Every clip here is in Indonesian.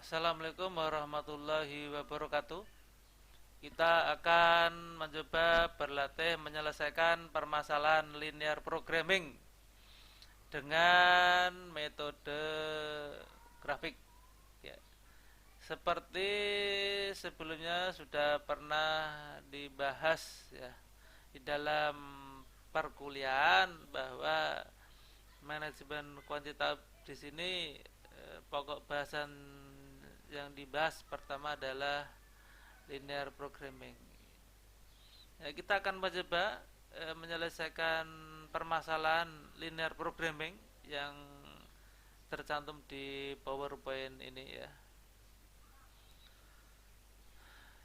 Assalamualaikum warahmatullahi wabarakatuh. Kita akan mencoba berlatih menyelesaikan permasalahan linear programming dengan metode grafik. Ya. Seperti sebelumnya sudah pernah dibahas ya di dalam perkuliahan bahwa manajemen kuantitatif di sini pokok bahasan yang dibahas pertama adalah linear programming. Ya, kita akan mencoba menyelesaikan permasalahan linear programming yang tercantum di PowerPoint ini ya.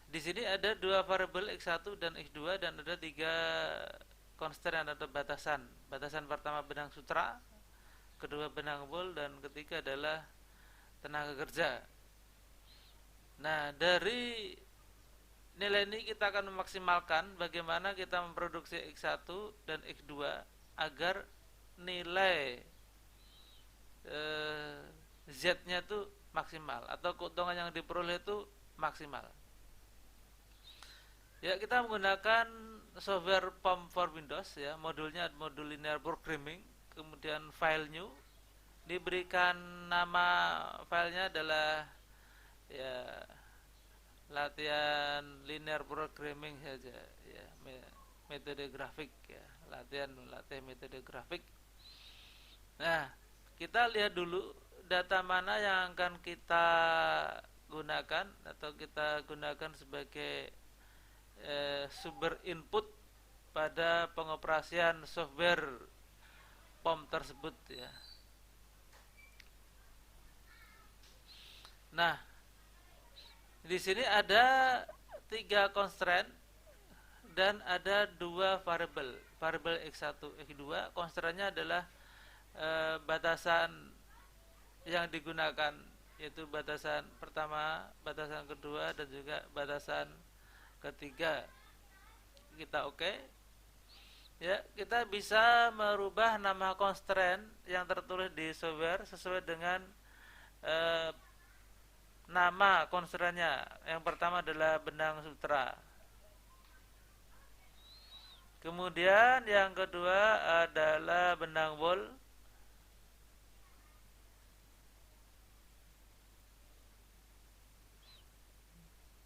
Di sini ada dua variabel x1 dan x2 dan ada tiga constraint atau batasan. Batasan pertama benang sutra, kedua benang wool, dan ketiga adalah tenaga kerja. Nah, dari nilai ini kita akan memaksimalkan bagaimana kita memproduksi X1 dan X2 agar nilai Z-nya itu maksimal atau keuntungan yang diperoleh itu maksimal. Ya, kita menggunakan software POM for Windows ya, modulnya modul linear programming, kemudian file new, diberikan nama filenya adalah ya latihan linear programming saja ya, metode grafik ya, latih metode grafik. Nah, kita lihat dulu data mana yang akan kita gunakan atau kita gunakan sebagai sumber input pada pengoperasian software POM tersebut ya. Nah, di sini ada tiga constraint dan ada dua variabel. Variabel x1, x2. Constraintnya adalah batasan yang digunakan, yaitu batasan pertama, batasan kedua, dan juga batasan ketiga. Kita oke. Ya, kita bisa merubah nama constraint yang tertulis di software sesuai dengan nama constraintnya. Yang pertama adalah benang sutra. Kemudian yang kedua adalah benang wool.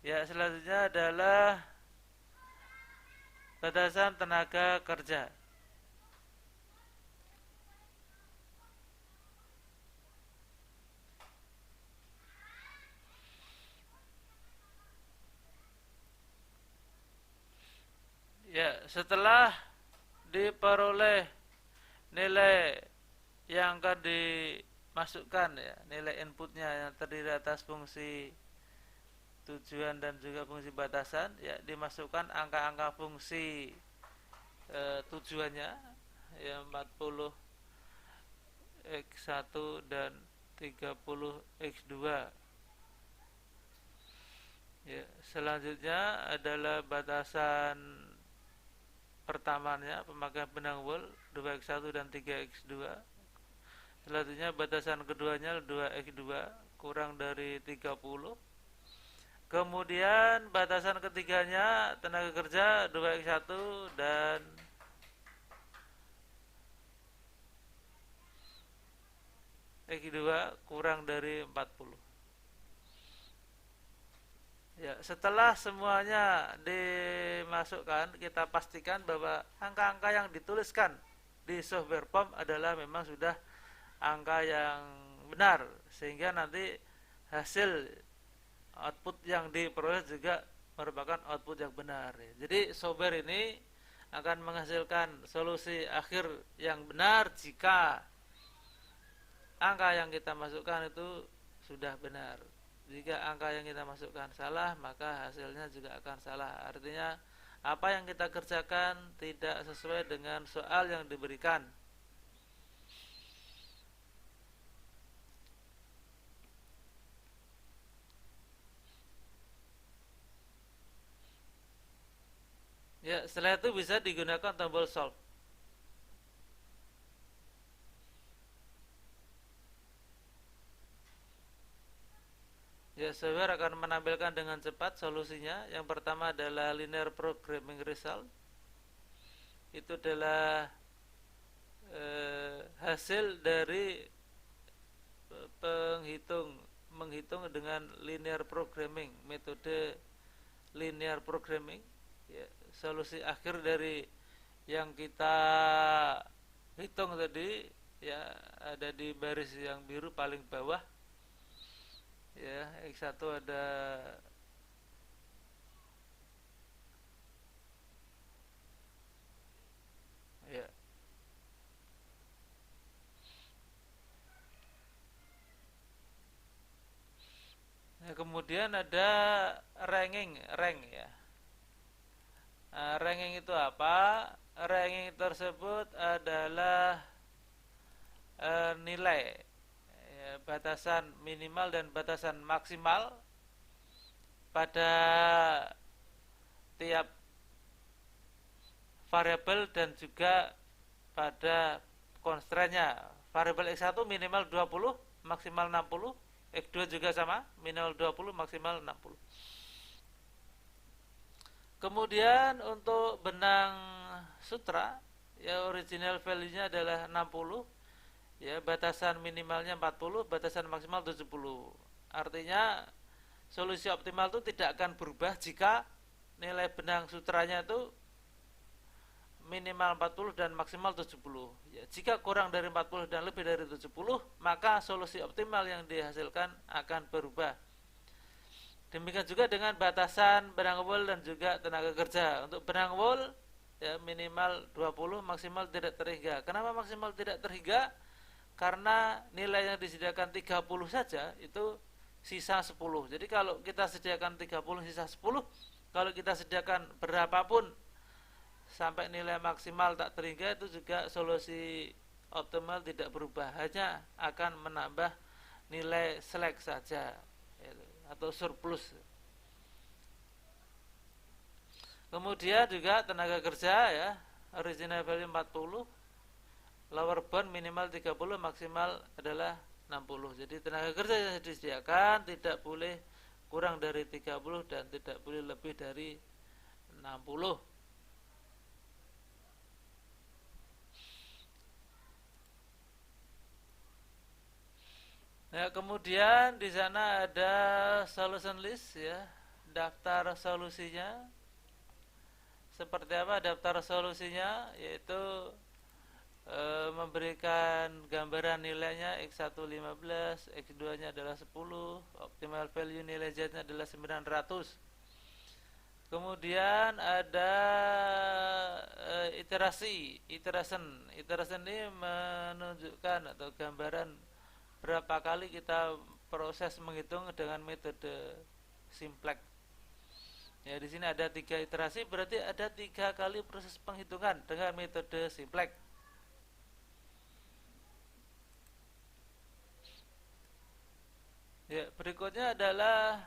Ya, selanjutnya adalah batasan tenaga kerja. Ya, setelah diperoleh nilai yang akan dimasukkan ya, nilai inputnya yang terdiri atas fungsi tujuan dan juga fungsi batasan ya, dimasukkan angka-angka fungsi tujuannya ya, 40 X1 dan 30 X2 ya. Selanjutnya adalah batasan pertamanya pemakaian benang wool 2x1 dan 3x2. Selanjutnya batasan keduanya 2x2 kurang dari 30. Kemudian batasan ketiganya tenaga kerja 2x1 dan x2 kurang dari 40. Ya, setelah semuanya dimasukkan, kita pastikan bahwa angka-angka yang dituliskan di software POM adalah memang sudah angka yang benar, sehingga nanti hasil output yang diperoleh juga merupakan output yang benar. Jadi software ini akan menghasilkan solusi akhir yang benar jika angka yang kita masukkan itu sudah benar. Jika angka yang kita masukkan salah, maka hasilnya juga akan salah. Artinya apa yang kita kerjakan tidak sesuai dengan soal yang diberikan. Ya, setelah itu bisa digunakan tombol solve. Ya, software akan menampilkan dengan cepat solusinya. Yang pertama adalah linear programming result. Itu adalah hasil dari menghitung dengan linear programming, metode linear programming. Ya, solusi akhir dari yang kita hitung tadi ya ada di baris yang biru paling bawah. Ya, X1 ada ya. Nah, kemudian ada rank ya. Nah, ranking itu apa? Ranking tersebut adalah nilai ya, batasan minimal dan batasan maksimal pada tiap variabel dan juga pada constraint-nya. Variabel X1 minimal 20, maksimal 60. X2 juga sama, minimal 20, maksimal 60. Kemudian untuk benang sutra, ya original value-nya adalah 60, ya batasan minimalnya 40, batasan maksimal 70. Artinya solusi optimal itu tidak akan berubah jika nilai benang sutranya itu minimal 40 dan maksimal 70. Ya, jika kurang dari 40 dan lebih dari 70, maka solusi optimal yang dihasilkan akan berubah. Demikian juga dengan batasan benang wol dan juga tenaga kerja. Untuk benang wol ya minimal 20, maksimal tidak terhingga. Kenapa maksimal tidak terhingga? Karena nilai yang disediakan 30 saja itu sisa 10. Jadi kalau kita sediakan 30 sisa 10, kalau kita sediakan berapapun sampai nilai maksimal tak terhingga, itu juga solusi optimal tidak berubah, hanya akan menambah nilai slack saja atau surplus. Kemudian juga tenaga kerja ya, original value 40, lower bound minimal 30, maksimal adalah 60. Jadi tenaga kerja yang disediakan tidak boleh kurang dari 30 dan tidak boleh lebih dari 60. Nah, kemudian di sana ada solution list ya, daftar solusinya. Seperti apa daftar solusinya? Yaitu memberikan gambaran nilainya X1 15, X2 nya adalah 10, optimal value nilai Z nya adalah 900. Kemudian ada iteration ini menunjukkan atau gambaran berapa kali kita proses menghitung dengan metode simplex. Ya, di sini ada 3 iterasi, berarti ada 3 kali proses penghitungan dengan metode simplex. Ya, berikutnya adalah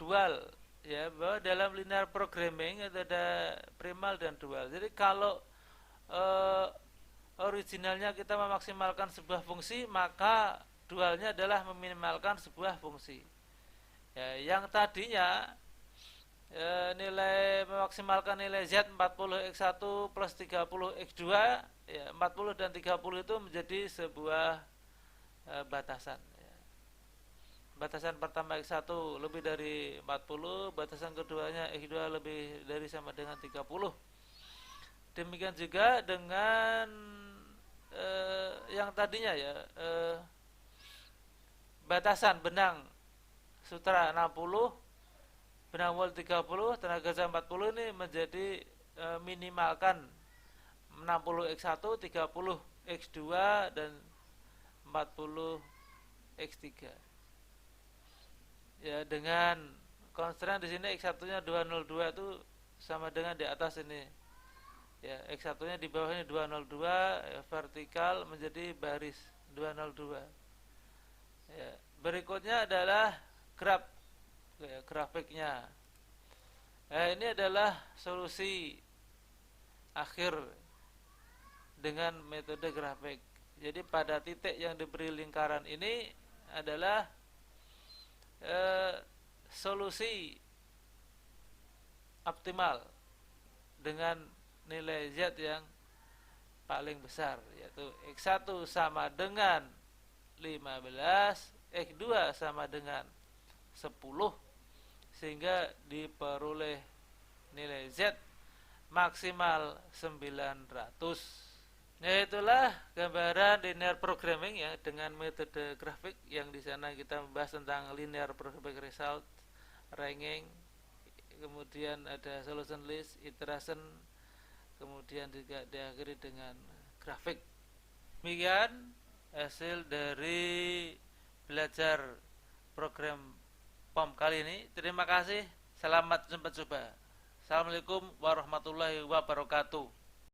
dual. Ya, bahwa dalam linear programming itu ada primal dan dual. Jadi kalau originalnya kita memaksimalkan sebuah fungsi, maka dualnya adalah meminimalkan sebuah fungsi. Ya, yang tadinya nilai memaksimalkan nilai Z 40 X1 plus 30 X2, ya 40 dan 30 itu menjadi sebuah batasan. Batasan pertama X1 lebih dari 40, batasan keduanya X2 lebih dari sama dengan 30. Demikian juga dengan yang tadinya ya batasan benang sutra 60, benang wol 30, tenaga kerja 40 ini menjadi minimalkan 60 X1, 30 X2 dan 40 X3. Ya, dengan constraint di sini X1-nya 202 itu sama dengan di atas ini. Ya, X1-nya di bawah ini 202, ya, vertikal menjadi baris 202. Ya, berikutnya adalah graf, ya, grafiknya. Ini adalah solusi akhir dengan metode grafik. Jadi pada titik yang diberi lingkaran ini adalah solusi optimal dengan nilai Z yang paling besar, yaitu X1 sama dengan 15, X2 sama dengan 10, sehingga diperoleh nilai Z maksimal 900. Ya, itulah gambaran linear programming ya dengan metode grafik, yang di sana kita membahas tentang linear programming result, ranking, kemudian ada solution list, iteration, kemudian juga diakhiri dengan grafik. Demikian hasil dari belajar program POM kali ini. Terima kasih. Selamat jumpa. Assalamualaikum warahmatullahi wabarakatuh.